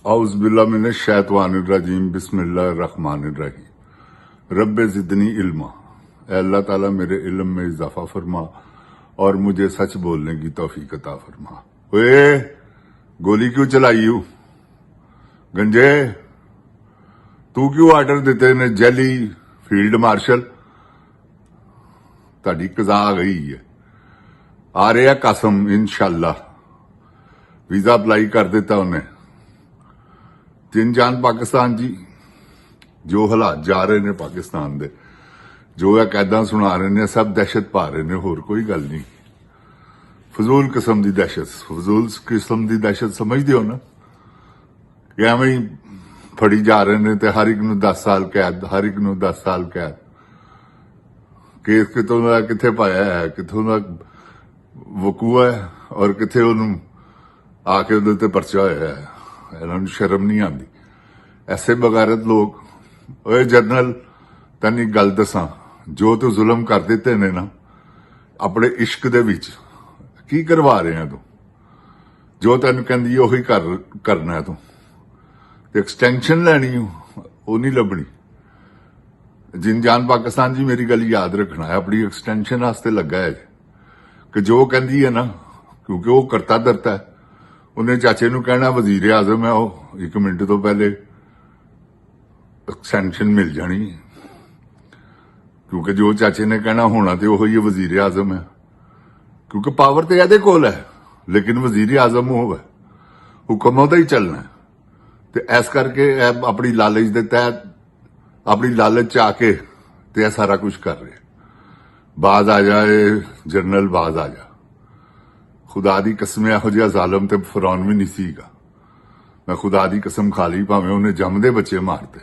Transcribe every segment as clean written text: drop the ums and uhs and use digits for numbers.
औज़ुबिल्लाहिमिनश्शैतानिर्रजीम बिस्मिल्लाहिर्रहमानिर्रहीम। रब्बे ज़िदनी इल्मा, ऐ अल्लाह ताला मेरे इल्म में इजाफा फरमा और मुझे सच बोलने की तौफीक अता फरमा। ओए गोली क्यों चलाई हूं गंजे? तू क्यों आर्डर दिते ने जैली फील्ड मार्शल? ताड़ी कज़ा आ गई है। आ रहा कसम इंशाअल्लाह। वीजा अप्लाई कर दिता उन्हें। जिन जान पाकिस्तान जी, जो हालात जा रहे ने पाकिस्तान दे, जो है कैदा सुना रहे ने, सब दहशत पा रहे ने, होर कोई गल नहीं। फजूल किस्म की दहशत, फजूल किस्म की दहशत समझते हो ना कि एवं ही फड़ी जा रहे ने ते हर एक नूं 10 साल कैद, हर एक नूं 10 साल कैद। केस कितों का किथे पाया है, कितों का वकूआ है और किथे उन्होंने आके उहदे ते परचा होया है। इन्होंने शर्म नहीं आती। ऐसे बगारत लोग। ओए जनरल, तैन एक गल दसा, जो तू जुल्म कर दिते ने ना अपने इश्क दे विच, की करवा रहे हैं तू? जो तेन कहंदी उही करना है तू। एक्सटेंशन लैनी वो नहीं लभनी। जिन जान पाकिस्तान जी, मेरी गल याद रखना है, अपनी एक्सटेंशन वास्ते लगा है कि जो कहती है ना, क्योंकि वो करता धरता है। उन्हें चाचे नूं कहना वजीर आजम है, वो 1 मिनट तो पहले एक्सटेंशन मिल जानी, क्योंकि जो चाचे ने कहना होना तो वही वजीर आजम है, क्योंकि पावर तो यदे कोल है, लेकिन वजीर आजम वो है, हुक्म ओहदा ही चलना है। तो इस करके अपनी लालच के तहत, अपनी लालच च आके ते सारा कुछ कर रहे। बाज आ जाए जनरल, बाज आ जा। खुदा दी कसम, यहो जिहा जालम ते फिरौन भी नहीं सीगा। मैं खुदा दी कसम खा ली, भावें उन्हें जमदे बच्चे मारते,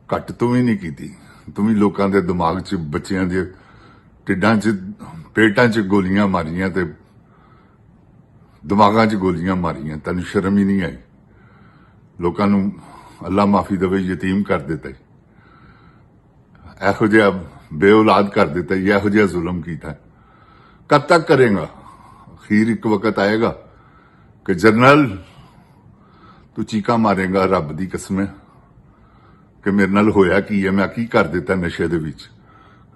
घट तू भी नहीं की। तू भी लोगों के दिमाग च, बच्चों के टिड्डां च, पेटां च गोलियां मारियां ते दिमागां च गोलियां मारियां। तेन शर्म ही नहीं आई। लोगों नूं अल्लाह माफी देवे, यतीम कर दिता, इहो जिहा बेऔलाद कर दिता, इहो जिहा जुल्म किया। कब तक करेगा? अखीर एक वक्त आएगा कि जनरल तू चीका मारेगा, रब दी कसम है, कि मेरे नाल होया की है, मैं की कर दिता नशे दे विच।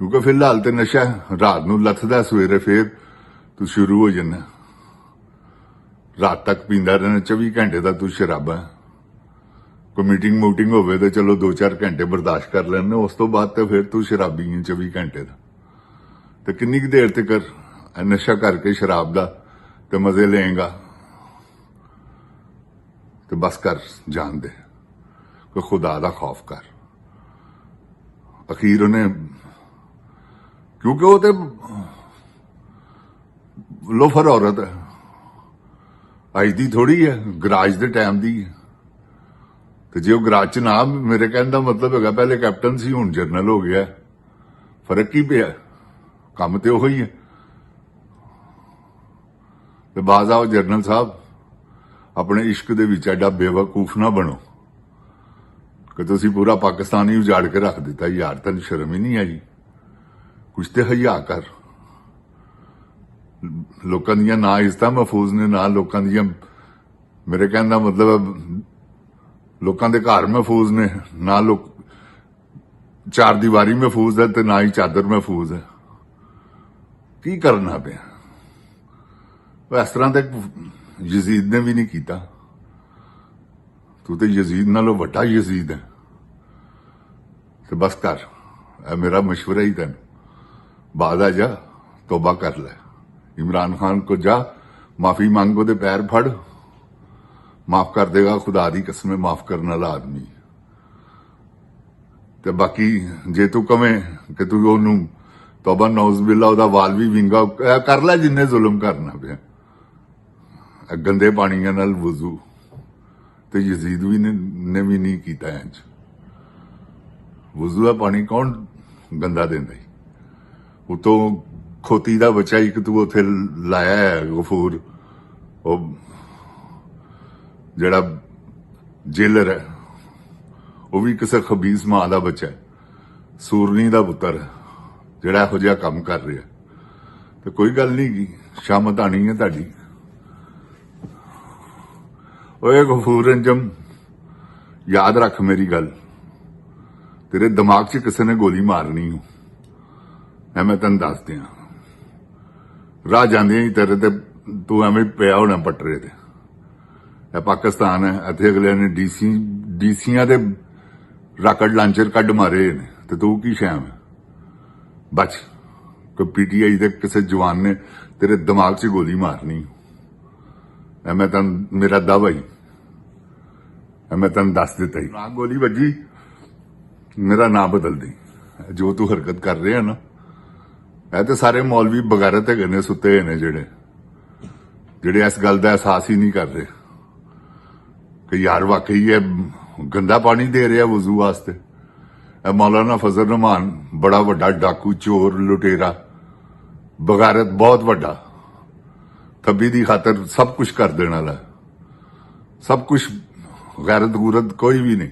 क्योंकि फिलहाल तो नशा रात नूं लथदा, सवेरे फिर तू शुरू हो जाना। रात तक पींदा रहना, 24 घंटे का तू शराबा है। कोई मीटिंग मूटिंग होवे तो चलो 2-4 घंटे बर्दाश्त कर लेने, उस तो बाद तो फिर तू शराबी है 24 घंटे का। तो किन्नी की देर तक नशा करके शराब का तो मजे लेगा? तो बस कर, जान दे, कोई खुदा दा खौफ कर। अखीर उन्हें, क्योंकि वो तो लोफर औरत है, अज दी थोड़ी है, गराज के टाइम दी। तो जो गराज च ना, मेरे कहने का मतलब है, पहले कैप्टन सी, हुण जनरल हो गया। फर्क की पिया? काम तो उही है। तो बाज आओ जनरल साहब, अपने इश्क दे विच एडा बेवकूफ ना बनो कि तुसीं पूरा पाकिस्तान ही उजाड़ के रख दिता। यार, तेन शर्म ही नहीं आई? कुछ तो हया कर। लोगों दी ना इज्जत महफूज ने, ना लोगों दी, मेरे कहने का मतलब लोगों के घर महफूज ने, ना लोग चार दीवारी महफूज है, तो ना ही चादर महफूज है। की करना पे? इस तरह तक यजीद ने भी नहीं किया। तू तो यजीद नालों वड्डा यजीद है। तो बस कर, मेरा मशवरा ही तेन, बाद आ जा, तौबा कर ले। इमरान खान को जा, माफी मांगो, दे पैर फड़, माफ कर देगा। खुदा दी कसम, माफ करने वाला आदमी। तो बाकी जे तू कवें कि तू ओनू तौबा नौज बिल्ला, ओदा वाल भी विंगा कर ले, जिन्ने जुल्म करना पे। गंदे पानिया नाल वजू तो यजीद भी ने भी नहीं किया। इंज वजू का पानी कौन गंदा देंदा? उतों खोती का बच्चा एक तू उथे लाया है, गफूर, जड़ा जेलर है, वह भी किसी खबीस मां का बच्चा है, सूरनी का पुत्र है, जड़ा इहो जिहा काम कर रहा है। तो कोई गल नहीं, शामत आनी है ताड़ी। ਓਏ ਗਫੂਰ ਅੰਜਮ, ਯਾਦ ਰੱਖ ਮੇਰੀ ਗੱਲ, ਤੇਰੇ ਦਿਮਾਗ 'ਚ ਕਿਸੇ ਨੇ ਗੋਲੀ ਮਾਰਨੀ ਹੋ, ਮੈਂ ਤੈਨੂੰ ਦੱਸ ਦਿਆਂ। ਰਾਹ ਜਾਂਦਿਆਂ ਹੀ ਤੇਰੇ ਤੇ ਤੂੰ ਐਵੇਂ ਪਿਆ ਹੋਣਾ ਪਟਰੇ ਤੇ। ਇਹ ਪਾਕਿਸਤਾਨ ਹੈ, ਇੱਥੇ ਅਗਲੇ ਨੇ ਡੀਸੀਆਂ ਦੇ ਰਾਕਟ ਲਾਂਚਰ ਕੱਢ ਮਾਰੇ ਨੇ, ਤੇ ਤੂੰ ਕੀ ਸ਼ੈਮ ਹੈ? ਬਚ, ਕੋਈ ਪੀਟੀਆਈ ਦੇ ਕਿਸੇ ਜਵਾਨ ਨੇ ਤੇਰੇ ਦਿਮਾਗ 'ਚ ਗੋਲੀ ਮਾਰਨੀ, ਮੈਂ ਤੈਨੂੰ, ਮੇਰਾ ਦਾਵਾ ਹੀ, ਮੈਂ ਤੈਨੂੰ ਦੱਸ ਦਿੱਤਾ ਹੀ। ਨਾ ਗੋਲੀ ਵੱਜੀ, ਮੇਰਾ ਨਾਂ ਬਦਲ ਦੇ। ਜੋ ਤੂੰ ਹਰਕਤ ਕਰ ਰਿਹਾ ਨਾ, ਇਹ ਤੇ ਸਾਰੇ ਮੌਲਵੀ ਬਗੈਰਤ ਹੈਗੇ ਨੇ, ਸੁੱਤੇ ਹੋਏ ਨੇ, ਜਿਹੜੇ ਇਸ ਗੱਲ ਦਾ ਅਹਿਸਾਸ ਹੀ ਨਹੀਂ ਕਰ ਰਹੇ ਕਿ ਯਾਰ ਵਾਕਈ ਇਹ ਗੰਦਾ ਪਾਣੀ ਦੇ ਰਿਹਾ ਵਜ਼ੂ ਵਾਸਤੇ। ਇਹ ਮੌਲਾਨਾ ਫਜ਼ਲ ਰਹਿਮਾਨ ਬੜਾ ਵੱਡਾ ਡਾਕੂ, ਚੋਰ, ਲੁਟੇਰਾ, ਬਗੈਰਤ ਬਹੁਤ ਵੱਡਾ, ਥੱਬੀ ਦੀ ਖਾਤਰ ਸਭ ਕੁਝ ਕਰ ਦੇਣ ਵਾਲਾ, ਸਭ ਕੁਝ, ਗੈਰਤ ਗੁਰਤ ਕੋਈ ਵੀ ਨਹੀਂ,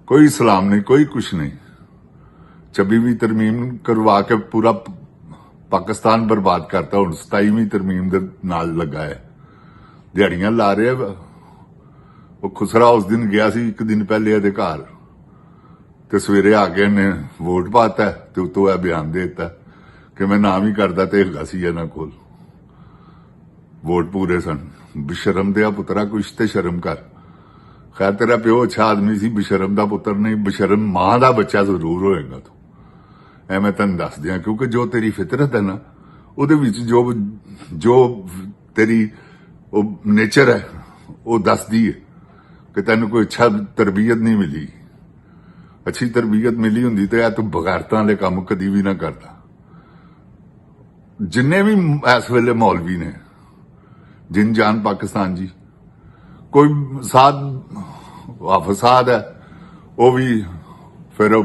ਕੋਈ ਇਸਲਾਮ ਨਹੀਂ, ਕੋਈ ਕੁਛ ਨਹੀਂ। 26ਵੀਂ ਤਰਮੀਮ ਕਰਵਾ ਕੇ ਪੂਰਾ ਪਾਕਿਸਤਾਨ ਬਰਬਾਦ ਕਰਤਾ। ਹੁਣ 27ਵੀਂ ਤਰਮੀਮ ਦੇ ਨਾਲ ਲੱਗਾ ਹੈ, ਦਿਹਾੜੀਆਂ ਲਾ ਰਿਹਾ। ਉਹ ਖੁਸਰਾ ਉਸ ਦਿਨ ਗਿਆ ਸੀ, ਇੱਕ ਦਿਨ ਪਹਿਲੇ ਇਹਦੇ ਘਰ, ਤੇ ਸਵੇਰੇ ਆ ਕੇ ਨੇ ਵੋਟ ਪਾਤਾ, ਤੇ ਉਤੋਂ ਇਹ ਬਿਆਨ ਦੇ ਦਿੱਤਾ ਕਿ ਮੈਂ ਨਾਮ ਹੀ ਕਰਦਾ ਤੇ ਹੈਗਾ ਸੀ ਇਹਨਾਂ ਕੋਲ ਵੋਟ ਪੂਰੇ ਸਨ। ਬਸ਼ਰਮ ਦੇ ਪੁੱਤਰਾ, ਕੁਛ ਤੇ ਸ਼ਰਮ ਕਰ। ਖੈਰ ਤੇਰਾ ਪਿਓ ਅੱਛਾ ਆਦਮੀ ਸੀ, ਬਸ਼ਰਮ ਦਾ ਪੁੱਤਰ ਨਹੀਂ, ਬਸ਼ਰਮ ਮਾਂ ਦਾ ਬੱਚਾ ਜ਼ਰੂਰ ਹੋਏਗਾ ਤੂੰ। ਐ ਮੈਂ ਤੈਨੂੰ ਦੱਸ ਦਿਆਂ, ਕਿਉਂਕਿ ਜੋ ਤੇਰੀ ਫਿਤਰਤ ਹੈ ਨਾ, ਉਹਦੇ ਵਿੱਚ ਜੋ ਤੇਰੀ ਉਹ ਨੇਚਰ ਹੈ, ਉਹ ਦੱਸਦੀ ਹੈ ਕਿ ਤੈਨੂੰ ਕੋਈ ਅੱਛਾ ਤਰਬੀਅਤ ਨਹੀਂ ਮਿਲੀ। ਅੱਛੀ ਤਰਬੀਅਤ ਮਿਲੀ ਹੁੰਦੀ ਤੇ ਇਹ ਤੂੰ ਬਗੈਰਤਾਂ ਵਾਲੇ ਕੰਮ ਕਦੀ ਵੀ ਨਾ ਕਰਦਾ। ਜਿੰਨੇ ਵੀ ਇਸ ਵੇਲੇ ਮੌਲਵੀ ਨੇ, ਜਿਨ ਜਾਨ ਪਾਕਿਸਤਾਨ ਜੀ, ਕੋਈ ਹਾਫਿਜ਼ ਸਾਹਿਬ ਹੈ, ਉਹ ਵੀ ਫਿਰ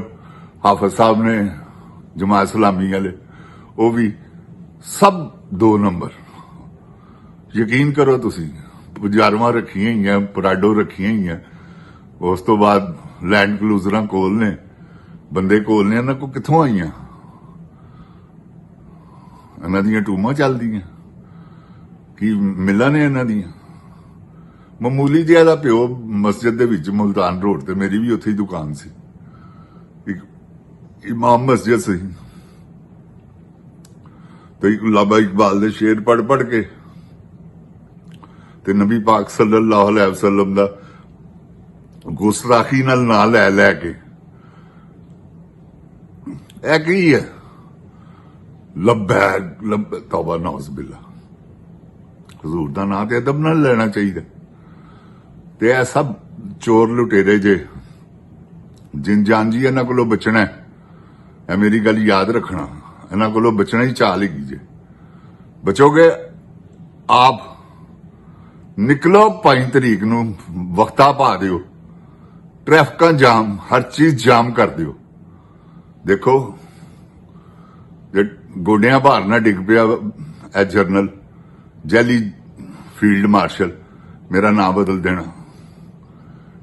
ਹਾਫਿਜ਼ ਸਾਹਿਬ ਨੇ ਜਮਾਤ ਇਸਲਾਮੀ ਵਾਲੇ, ਉਹ ਵੀ ਸਭ 2 ਨੰਬਰ। ਯਕੀਨ ਕਰੋ ਤੁਸੀਂ, ਪੁਜਾਰਵਾਂ ਰੱਖੀਆਂ ਹੋਈਆਂ, ਪਰਾਡੋ ਰੱਖੀਆਂ ਹੋਈਆਂ, ਉਸ ਤੋਂ ਬਾਅਦ ਲੈਂਡ ਕਲੂਜ਼ਰਾਂ ਕੋਲ ਨੇ, ਬੰਦੇ ਕੋਲ ਨੇ, ਇਹਨਾਂ ਕੋ ਕਿੱਥੋਂ ਆਈਆਂ? ਇਹਨਾਂ ਦੀਆਂ ਟੂਮਾਂ ਚੱਲਦੀਆਂ, ਕੀ ਮਿਲਾਂ ਨੇ ਇਹਨਾਂ ਦੀਆਂ? ਮਾਮੂਲੀ ਜਿਹਾ ਦਾ ਪਿਓ ਮਸਜਿਦ ਦੇ ਵਿੱਚ ਮੁਲਤਾਨ ਰੋਡ ਤੇ, ਮੇਰੀ ਵੀ ਉੱਥੇ ਹੀ ਦੁਕਾਨ ਸੀ, ਇੱਕ ਇਮਾਮ ਮਸਜਿਦ ਸੀ, ਤੇ ਇੱਕ ਲਾਬਾ ਇਕਬਾਲ ਦੇ ਸ਼ੇਰ ਪੜ ਕੇ ਤੇ ਨਬੀ ਪਾਕ ਸੱਲੱਲਾਹੁ ਅਲੈਹਿ ਵਸੱਲਮ ਦਾ ਗੁਸਤਾਖੀ ਨਾਲ ਨਾਂ ਲੈ ਕੇ, ਇਹ ਕੀ ਹੈ? ਲੱਬੈਕ ਤੌਬਾ ਨੌਜ਼ ਬਿल्ला। ਹਜ਼ੂਰ ਦਾ ਨਾਂ ਤੇ ਅਦਬ ਨਾਲ ਲੈਣਾ ਚਾਹੀਦਾ। ਤੇ ਇਹ ਸਭ ਚੋਰ ਲੁਟੇਰੇ ਜੇ, ਜਿਨ ਜਾਨ ਜੀ, ਇਹਨਾਂ ਕੋਲੋਂ ਬਚਣਾ ਹੈ। ਇਹ ਮੇਰੀ ਗੱਲ ਯਾਦ ਰੱਖਣਾ, ਇਹਨਾਂ ਕੋਲੋਂ ਬਚਣਾ ਹੀ ਚਾਲ ਹੈਗੀ ਜੇ। ਬਚੋਗੇ ਆਪ, ਨਿਕਲੋ 5 ਤਰੀਕ ਨੂੰ, ਵਕਤਾ ਪਾ ਦਿਓ, ਟ੍ਰੈਫਿਕਾਂ ਜਾਮ, ਹਰ ਚੀਜ਼ ਜਾਮ ਕਰ ਦਿਓ। ਦੇਖੋ ਜੇ ਗੋਡਿਆਂ ਭਾਰ ਨਾ ਡਿੱਗ ਪਿਆ ਇਹ ਜਰਨਲ ਜੈਲੀ ਫੀਲਡ ਮਾਰਸ਼ਲ, ਮੇਰਾ ਨਾਮ ਬਦਲ ਦੇਣਾ।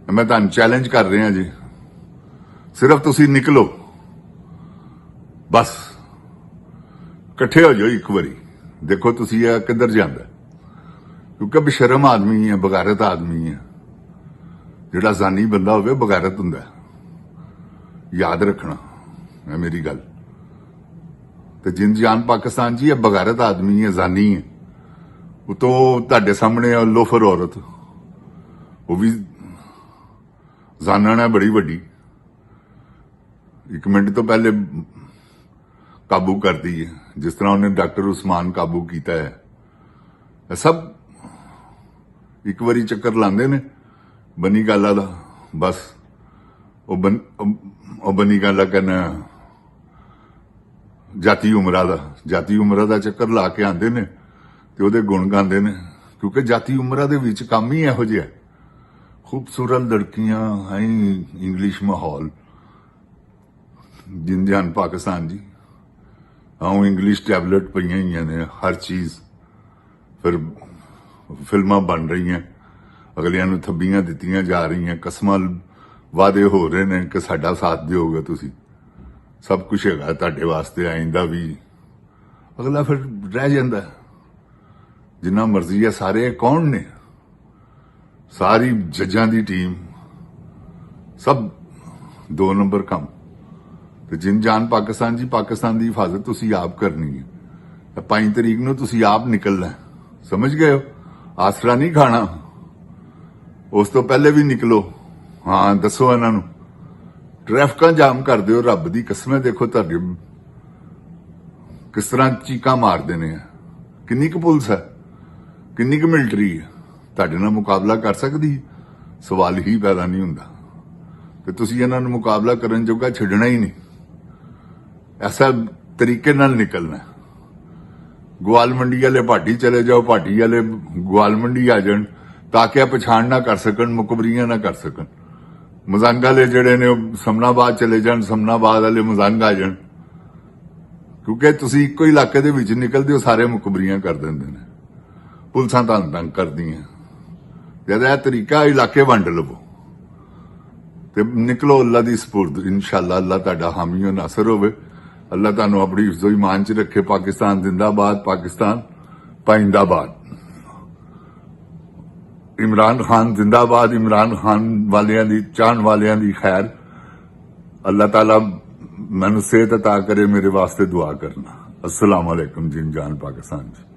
ਮੈਂ ਤੁਹਾਨੂੰ ਚੈਲੰਜ ਕਰ ਰਿਹਾ ਜੀ, ਸਿਰਫ ਤੁਸੀਂ ਨਿਕਲੋ, ਬਸ ਇਕੱਠੇ ਹੋ ਜਾਓ ਇੱਕ ਵਾਰੀ, ਦੇਖੋ ਤੁਸੀਂ ਇਹ ਕਿੱਧਰ ਜਾਂਦਾ। ਕਿਉਂਕਿ ਬੇਸ਼ਰਮ ਆਦਮੀ ਹੈ, ਬਗੈਰਤ ਆਦਮੀ ਹੈ। ਜਿਹੜਾ ਜ਼ਾਨੀ ਬੰਦਾ ਹੋਵੇ ਬਗੈਰਤ ਹੁੰਦਾ, ਯਾਦ ਰੱਖਣਾ ਹੈ ਮੇਰੀ ਗੱਲ। ਤੇ ਜਿਨ ਜਾਨ ਪਾਕਿਸਤਾਨ ਜੀ, ਇਹ ਬਗੈਰਤ ਆਦਮੀ ਹੈ, ਜ਼ਾਨੀ ਹੈ। ਉਤੋਂ ਤੁਹਾਡੇ ਸਾਹਮਣੇ ਲੋਫਰ ਔਰਤ, ਉਹ ਵੀ ਜ਼ਾਨਣ ਹੈ ਬੜੀ ਵੱਡੀ, 1 ਮਿੰਟ ਤੋਂ ਪਹਿਲੇ ਕਾਬੂ ਕਰਦੀ ਹੈ, ਜਿਸ ਤਰ੍ਹਾਂ ਉਹਨੇ ਡਾਕਟਰ ਉਸਮਾਨ ਕਾਬੂ ਕੀਤਾ ਹੈ। ਇਹ ਸਭ ਇੱਕ ਵਾਰੀ ਚੱਕਰ ਲਾਉਂਦੇ ਨੇ ਬਨੀ ਗਾਲਾ ਦਾ, ਬਸ ਉਹ ਬਨੀ ਗਾਲਾ ਕਹਿੰਦਾ ਜਾਤੀ ਉਮਰਾ ਦਾ ਚੱਕਰ ਲਾ ਕੇ ਆਉਂਦੇ ਨੇ ਤੇ ਉਹਦੇ ਗੁਣ ਗਾਉਂਦੇ ਨੇ। ਕਿਉਂਕਿ ਜਾਤੀ ਉਮਰਾ ਦੇ ਵਿੱਚ ਕੰਮ ਹੀ ਇਹੋ ਜਿਹਾ, ਖੂਬਸੂਰਤ ਲੜਕੀਆਂ ਹੈ, ਇੰਗਲਿਸ਼ ਮਾਹੌਲ। ਜਿਨ ਜਾਨ ਪਾਕਿਸਤਾਨ ਜੀ, ਆਉਂ ਇੰਗਲਿਸ਼ ਟੈਬਲੇਟ ਪਈਆਂ ਹੋਈਆਂ ਨੇ, ਹਰ ਚੀਜ਼। ਫਿਰ ਫਿਲਮਾਂ ਬਣ ਰਹੀਆਂ, ਅਗਲਿਆਂ ਨੂੰ ਥੱਬੀਆਂ ਦਿੱਤੀਆਂ ਜਾ ਰਹੀਆਂ, ਕਸਮਾਂ ਵਾਅਦੇ ਹੋ ਰਹੇ ਨੇ ਕਿ ਸਾਡਾ ਸਾਥ ਦਿਓਗੇ ਤੁਸੀਂ, ਸਭ ਕੁਝ ਹੈਗਾ ਤੁਹਾਡੇ ਵਾਸਤੇ, ਆਇੰਦਾ ਵੀ। ਅਗਲਾ ਫਿਰ ਰਹਿ ਜਾਂਦਾ, ਜਿੰਨਾ ਮਰਜ਼ੀ ਹੈ। ਸਾਰੇ ਕੌਣ ਨੇ? ਸਾਰੀ ਜੱਜਾਂ ਦੀ ਟੀਮ ਸਭ 2 ਨੰਬਰ ਕੰਮ ਤੇ ਜਿਨ ਜਾਨ ਪਾਕਿਸਤਾਨ ਜੀ, ਪਾਕਿਸਤਾਨ ਦੀ ਹਿਫਾਜ਼ਤ ਤੁਸੀਂ ਆਪ ਕਰਨੀ ਹੈ। 5 ਤਰੀਕ ਨੂੰ ਤੁਸੀਂ ਆਪ ਨਿਕਲਣਾ ਹੈ। ਸਮਝ ਗਏ ਹੋ? ਆਸਰਾ ਨਹੀਂ ਖਾਣਾ। ਉਸ ਤੋਂ ਪਹਿਲੇ ਵੀ ਨਿਕਲੋ। ਹਾਂ ਦੱਸੋ ਇਹਨਾਂ ਨੂੰ, ਟ੍ਰੈਫਿਕਾਂ ਜਾਮ ਕਰ ਦਿਓ। ਰੱਬ ਦੀ ਕਸਮ ਹੈ, ਦੇਖੋ ਤੁਹਾਡੇ ਕਿਸ ਤਰ੍ਹਾਂ ਚੀਕਾਂ ਮਾਰਦੇ ਨੇ। ਕਿੰਨੀ ਕੁ ਪੁਲਿਸ ਹੈ, ਕਿੰਨੀ ਕੁ ਮਿਲਟਰੀ ਹੈ, ਤੁਹਾਡੇ ਨਾਲ ਮੁਕਾਬਲਾ ਕਰ ਸਕਦੀ? ਸਵਾਲ ਹੀ ਪੈਦਾ ਨਹੀਂ ਹੁੰਦਾ। ਤੇ ਤੁਸੀਂ ਇਹਨਾਂ ਨੂੰ ਮੁਕਾਬਲਾ ਕਰਨ ਜੋਗਾ ਛੱਡਣਾ ਹੀ ਨਹੀਂ। ਐਸਾ ਤਰੀਕੇ ਨਾਲ ਨਿਕਲਣਾ। ਗਵਾਲ ਮੰਡੀ ਵਾਲੇ ਭਾਟੀ ਚਲੇ ਜਾਓ, ਭਾਟੀ ਵਾਲੇ ਗਵਾਲ ਮੰਡੀ ਆ ਜਾਣ ਤਾਂ ਕਿ ਪਛਾਣ ਨਾ ਕਰ ਸਕਣ, ਮੁਕਬਰੀਆਂ ਨਾ ਕਰ ਸਕਣ। ਮਜ਼ੰਗ ਵਾਲੇ ਜਿਹੜੇ ਨੇ ਉਹ ਸਮਨਾਬਾਦ ਚਲੇ ਜਾਣ, ਸਮਨਾਬਾਦ ਵਾਲੇ ਮਜ਼ੰਗ ਆ ਜਾਣ। ਕਿਉਂਕਿ ਤੁਸੀਂ ਇੱਕੋ ਇਲਾਕੇ ਦੇ ਵਿੱਚ ਨਿਕਲਦੇ ਹੋ, ਸਾਰੇ ਮੁਕਬਰੀਆਂ ਕਰ ਦਿੰਦੇ ਨੇ। ਪੁਲਿਸਾਂ ਤੁਹਾਨੂੰ ਤੰਗ ਕਰਦੀਆਂ। ਜਦ ਇਹ ਤਰੀਕਾ, ਇਲਾਕੇ ਵੰਡ ਲਵੋ ਤੇ ਨਿਕਲੋ ਅੱਲਾ ਦੀ ਸਪੁਰਦ। ਇਨਸ਼ਾਅੱਲਾ ਅੱਲਾ ਤੁਹਾਡਾ ਹਾਮੀ ਹੋ ਨਾਸਰ ਹੋਵੇ। ਅੱਲਾ ਤੁਹਾਨੂੰ ਆਪਣੀ ਹਿਫਜ਼ੋ ਈਮਾਨ ਚ ਰੱਖੇ। ਪਾਕਿਸਤਾਨ ਜ਼ਿੰਦਾਬਾਦ, ਪਾਕਿਸਤਾਨ ਪਾਇੰਦਾਬਾਦ। ਇਮਰਾਨ ਖਾਨ ਜ਼ਿੰਦਾਬਾਦ। ਇਮਰਾਨ ਖਾਨ ਵਾਲਿਆਂ ਦੀ, ਚਾਹਣ ਵਾਲਿਆਂ ਦੀ ਖੈਰ। ਅੱਲਾਹ ਤਾਲਾ ਮੈਨੂੰ ਸਿਹਤ ਅਤਾ ਕਰੇ। ਮੇਰੇ ਵਾਸਤੇ ਦੁਆ ਕਰਨਾ। अस्सलाम वालेकुम जिन जान पाकिस्तान जी।